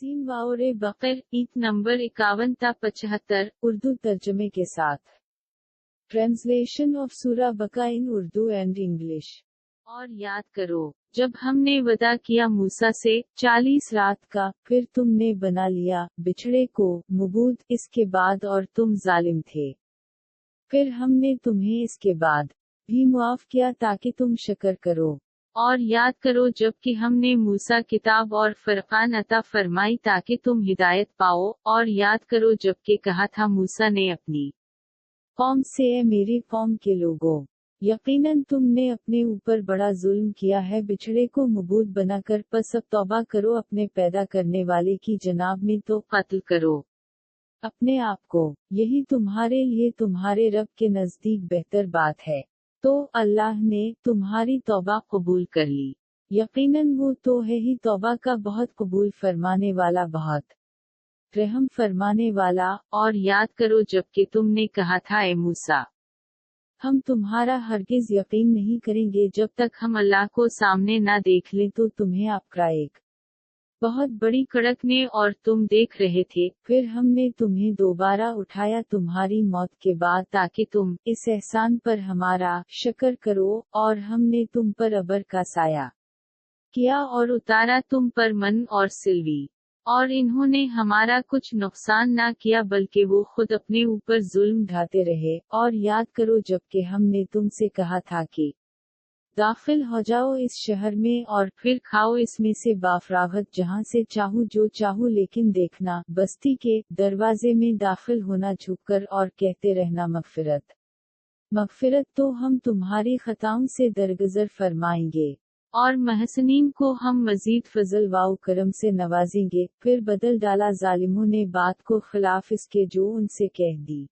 Scene वाओरे Bakr Eid number 51 ता 75 उर्दू तर्जमे के साथ। ट्रांसलेशन ऑफ सूरा बका इन उर्दू एंड इंग्लिश। और याद करो जब हमने वादा किया मूसा से 40 रात का, फिर तुमने बना लिया बिछड़े को मबूद इसके बाद और तुम जालिम थे। फिर हमने तुम्हें इसके बाद भी मुआफ किया ताकि तुम शक्र करो। और याद करो जबकि हमने मूसा किताब और फरकान अता फरमाई ताकि तुम हिदायत पाओ। और याद करो जबकि कहा था मूसा ने अपनी कौम से, ए मेरी कौम के लोगों, यकीनन तुमने अपने ऊपर बड़ा जुल्म किया है बिछड़े को मबूद बनाकर, पस अब तौबा करो अपने पैदा करने वाले की जनाब में तो कत्ल करो अपने आप को, यही तुम्हारे लिए तुम्हारे रब के नजदीक बेहतर बात है। तो अल्लाह ने तुम्हारी तौबा कबूल कर ली, यकीनन वो तो है ही तौबा का बहुत कबूल फरमाने वाला, बहुत रहम फरमाने वाला। और याद करो जबकि तुमने कहा था ए मूसा, हम तुम्हारा हरगिज यकीन नहीं करेंगे जब तक हम अल्लाह को सामने ना देख लें तो तुम्हें आपका एक बहुत बड़ी कड़क ने और तुम देख रहे थे। फिर हमने तुम्हें दोबारा उठाया तुम्हारी मौत के बाद ताकि तुम इस एहसान पर हमारा शुक्र करो। और हमने तुम पर अबर का साया किया और उतारा तुम पर मन और सिलवी। और इन्होंने हमारा कुछ नुकसान ना किया बल्कि वो खुद अपने ऊपर जुल्म ढाते रहे। और याद करो जबकि हमने तुमसे कहा था कि दाखिल हो जाओ इस शहर में और फिर खाओ इसमें से बाफरावत जहाँ से चाहूँ जो चाहूँ, लेकिन देखना बस्ती के दरवाजे में दाखिल होना झुककर और कहते रहना मगफिरत मगफिरत, तो हम तुम्हारी खताओं से दरगुजर फरमाएंगे और महसनीन को हम मजीद फजल वाउ करम से नवाजेंगे। फिर बदल डाला जालिमों ने बात को खिलाफ इसके जो उनसे कह दी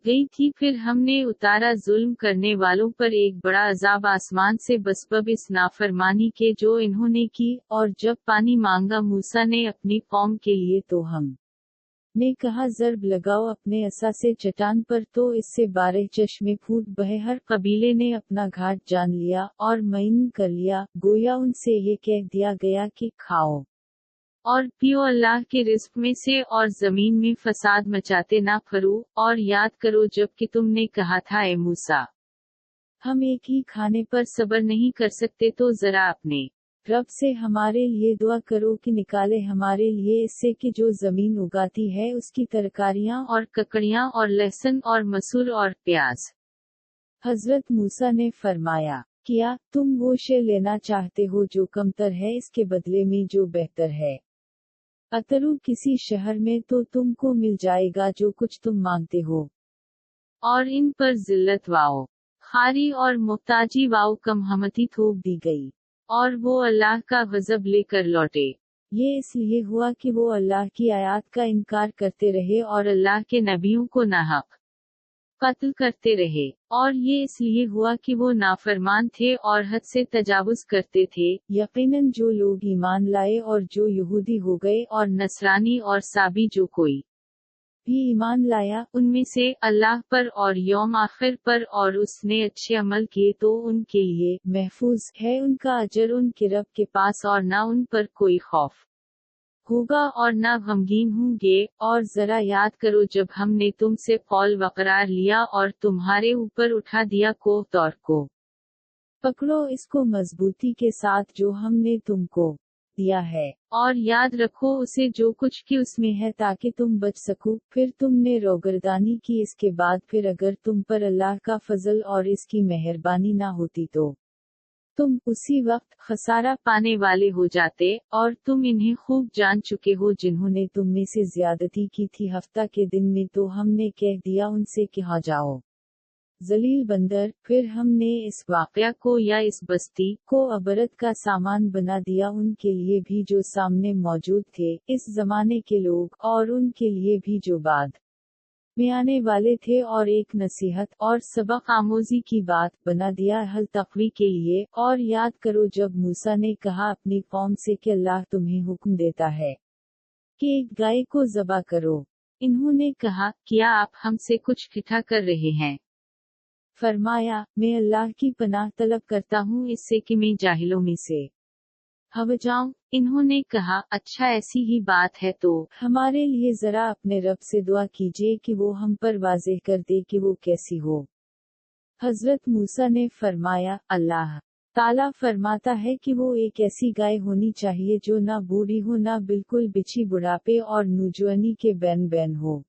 गई थी। फिर हमने उतारा जुल्म करने वालों पर एक बड़ा अजाब आसमान से बसबब इस नाफरमानी के जो इन्होंने की। और जब पानी मांगा मूसा ने अपनी कौम के लिए तो हम ने कहा ज़र्ब लगाओ अपने असा से चट्टान पर, तो इससे 12 चश्मे फूट बहे। हर कबीले ने अपना घाट जान लिया और मईन कर लिया, गोया उनसे ये कह दिया गया कि खाओ और पियो अल्लाह के रिज़्क में से और जमीन में फसाद मचाते ना फिरो। और याद करो जबकि तुमने कहा था ए मूसा, हम एक ही खाने पर सब्र नहीं कर सकते, तो जरा अपने रब से हमारे लिए दुआ करो कि निकाले हमारे लिए इससे कि जो जमीन उगाती है उसकी तरकारियां और ककड़ियां और लहसुन और मसूर और प्याज। हजरत मूसा ने फरमाया, क्या तुम वो शे लेना चाहते हो जो कमतर है इसके बदले में जो बेहतर है? अतरू किसी शहर में तो तुमको मिल जाएगा जो कुछ तुम मांगते हो। और इन पर जिल्लत वाओ खारी और मुहताजी वाओ कमहमती थोप दी गई और वो अल्लाह का गजब लेकर लौटे। ये इसलिए हुआ कि वो अल्लाह की आयत का इनकार करते रहे और अल्लाह के नबियों को नाहक कत्ल करते रहे। और ये इसलिए हुआ कि वो नाफरमान थे और हद से तजावुज करते थे। यकीनन जो लोग ईमान लाए और जो यहूदी हो गए और नसरानी और साबी जो कोई भी ईमान लाया उनमें से अल्लाह पर और यौम आखिर पर और उसने अच्छे अमल किए तो उनके लिए महफूज है उनका अजर उनके रब के पास, और ना उन पर कोई खौफ होगा और ना गमगीन होंगे। और जरा याद करो जब हमने तुमसे कौल वक़रार लिया और तुम्हारे ऊपर उठा दिया कोह तौर को, पकड़ो इसको मजबूती के साथ जो हमने तुमको दिया है, और याद रखो उसे जो कुछ की उसमें है ताकि तुम बच सको। फिर तुमने रोगरदानी की इसके बाद, फिर अगर तुम पर अल्लाह का फजल और इसकी मेहरबानी ना होती तो तुम उसी वक्त खसारा पाने वाले हो जाते। और तुम इन्हें खूब जान चुके हो जिन्होंने तुम में से ज्यादती की थी हफ्ता के दिन में, तो हमने कह दिया उनसे कि हाँ जाओ जलील बंदर। फिर हमने इस वाक़या को या इस बस्ती को अबरत का सामान बना दिया उनके लिए भी जो सामने मौजूद थे इस जमाने के लोग, और उनके लिए भी जो बाद में आने वाले थे, और एक नसीहत और सबक आमोजी की बात बना दिया हल तकवी के लिए। और याद करो जब मूसा ने कहा अपनी कौम से कि अल्लाह तुम्हें हुक्म देता है कि एक गाय को ज़बा करो। इन्होंने कहा, क्या आप हमसे कुछ ठिठा कर रहे हैं? फरमाया, मैं अल्लाह की पनाह तलब करता हूँ इससे कि मैं जाहिलों में से हव जाऊं? इन्होंने कहा, अच्छा ऐसी ही बात है तो हमारे लिए जरा अपने रब से दुआ कीजिए कि वो हम पर वाज़ेह कर दे कि वो कैसी हो। हजरत मूसा ने फरमाया, अल्लाह ताला फरमाता है कि वो एक ऐसी गाय होनी चाहिए जो ना बूढ़ी हो ना बिल्कुल बिछी बुढ़ापे और नौजवानी के बैन बैन हो।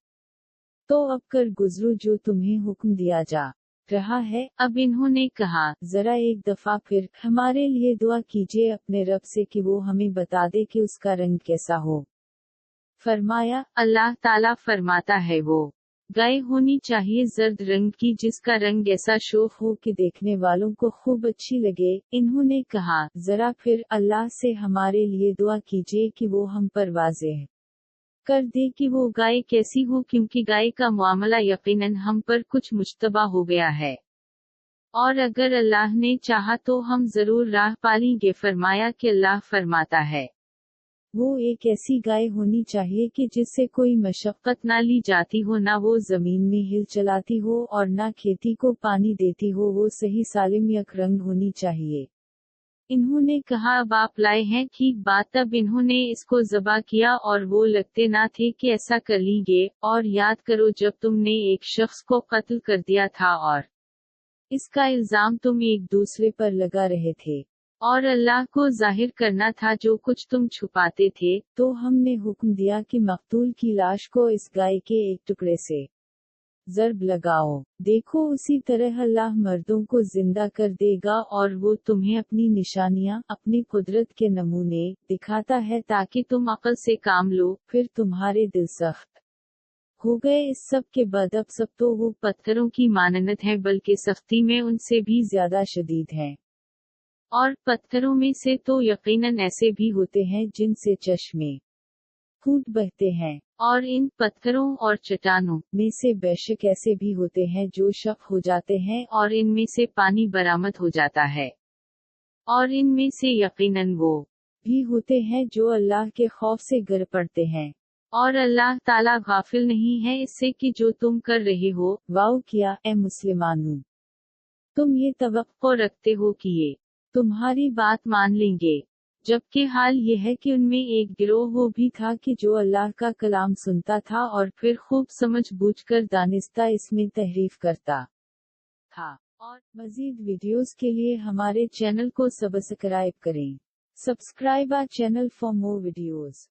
तो अब कर गुजरो जो तुम्हें हुक्म दिया जा रहा है। अब इन्होंने कहा, जरा एक दफा फिर हमारे लिए दुआ कीजिए अपने रब से कि वो हमें बता दे कि उसका रंग कैसा हो। फरमाया, अल्लाह ताला फरमाता है वो गाय होनी चाहिए जर्द रंग की जिसका रंग ऐसा शोफ हो कि देखने वालों को खूब अच्छी लगे। इन्होंने कहा, जरा फिर अल्लाह से हमारे लिए दुआ कीजिए कि वो हम पर वाज़ेह कर दे कि वो गाय कैसी हो, क्योंकि गाय का मामला यकीनन हम पर कुछ मुश्तबा हो गया है, और अगर अल्लाह ने चाहा तो हम जरूर राह पालेंगे। फरमाया कि अल्लाह फरमाता है, वो एक ऐसी गाय होनी चाहिए कि जिससे कोई मशक्कत ना ली जाती हो, ना वो जमीन में हिल चलाती हो और ना खेती को पानी देती हो, वो सही सालिम यक रंग होनी चाहिए। इन्होंने कहा, अब आप लाए हैं ठीक बात। तब इन्होंने इसको ज़बा किया और वो लगते ना थे कि ऐसा कर लेंगे। और याद करो जब तुमने एक शख्स को कत्ल कर दिया था और इसका इल्जाम तुम एक दूसरे पर लगा रहे थे और अल्लाह को जाहिर करना था जो कुछ तुम छुपाते थे, तो हमने हुक्म दिया कि मकतूल की लाश को इस गाय के एक टुकड़े से ज़र्ब लगाओ। देखो उसी तरह अल्लाह मर्दों को जिंदा कर देगा और वो तुम्हें अपनी निशानियां, अपनी कुदरत के नमूने दिखाता है ताकि तुम अक्ल से काम लो। फिर तुम्हारे दिल सख्त हो गए इस सब के बाद अब सब तो वो पत्थरों की माननत है, बल्कि सख्ती में उनसे भी ज्यादा शदीद है। और पत्थरों में से तो यकीनन ऐसे भी होते हैं जिनसे चश्मे फूट बहते हैं, और इन पत्थरों और चट्टानों में से बेशक ऐसे भी होते हैं जो शक हो जाते हैं, और इनमें से पानी बरामद हो जाता है, और इनमें से यकीनन वो भी होते हैं जो अल्लाह के खौफ से गिर पड़ते हैं। और अल्लाह ताला गाफिल नहीं है इससे कि जो तुम कर रहे हो। वाओ किया ए मुस्लिमानों, तुम ये तवक्को रखते हो कि ये तुम्हारी बात मान लेंगे, जबकि हाल ये है कि उनमें एक गिरोह वो भी था कि जो अल्लाह का कलाम सुनता था और फिर खूब समझ बूझकर दानिस्ता इसमें तहरीफ करता था। और मजीद वीडियोस के लिए हमारे चैनल को सब्सक्राइब करें। Subscribe our channel for more videos.